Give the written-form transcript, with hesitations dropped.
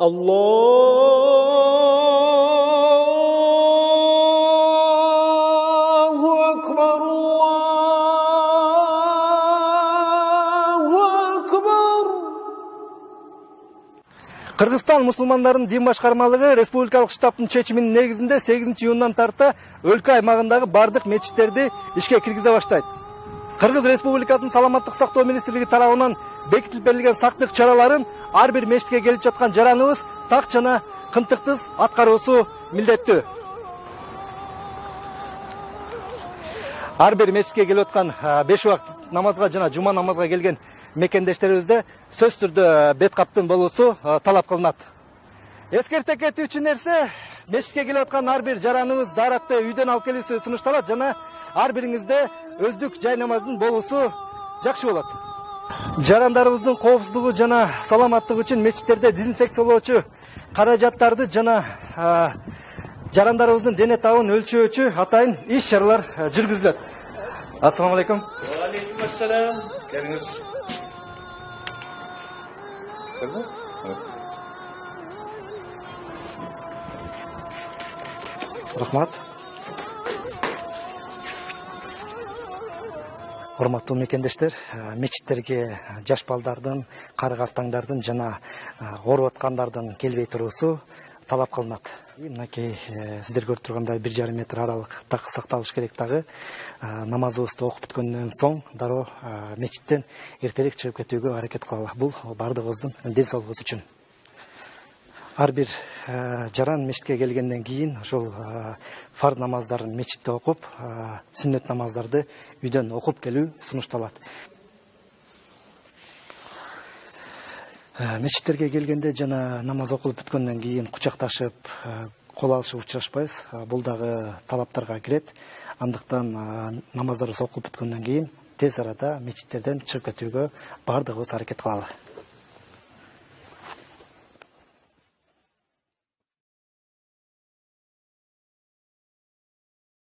Allahu Akbar, Allahu Akbar. Кыргызстан мусулмандарынын дин башкармалыгы республикалык штабтын чечиминин негизинде 8-июндан тарта өлкө аймагындагы бардык мечиттерди ишке киргизе баштайт. Кыргыз Республикасынын саламаттык сактоо министрлиги тарабынан бекитилип берилген сактык чараларын ар бир мечитке келип жаткан жараныбыз так жана кынтыктыз аткаруусу милдеттүү. Ар бир мечитке келип аткан 5 убакыт намазга жана жума намазга келген мекендештерибизде сөз түрдө бет каптын болуусу талап кылынат. Эскерте кетүүчү нерсе, мечитке келип аткан ар бир жараныбыз дааратты үйдөн алып келүүсү сунушталат жана ар бириңизде өздүк жай намаздын болуусу жакшы болот. Жарандарыбыздын коопсуздугу жана саламаттыгы үчүн мечиттерде дезинфекциялоочу каражаттарды жана жарандарыбыздын дене табын өлчөөчү атайын иш-чаралар жүргүзүлөт. Ассаламу алейкум. Ва алейкум ассалам. Келиңиз. Рахмат. Урматтуу мекендештер, мечиттерге жаш балдардын, кары картаңдардын жана ооруп аткандардын келбей туруусу талап кылынат. Мынакей сиздер көрүп тургандай 1,5 метр аралык так сакталыш керек дагы. Намазыбызды окуп бүткөндөн соң дароо мечиттен эртерээк чыгып кетүүгө аракет кылалы. Бул бардыгыбыздын ден соолугубуз үчүн. Ар бир жаран мечитке келгенден кийин ошол фарз намаздарын мечитте окуп, сүннөт намаздарды үйдөн окуп келүү сунушталат. Мечиттерге келгенде жана намаз окулуп бүткөндөн кийин кучакташып, кол алышып учурашпайбыз. Бул дагы талаптарга кирет. Андыктан намаздарыбыз окулуп бүткөндөн кийин тез арада мечиттерден чыгып кетүүгө бардыгыбыз аракет кылалы.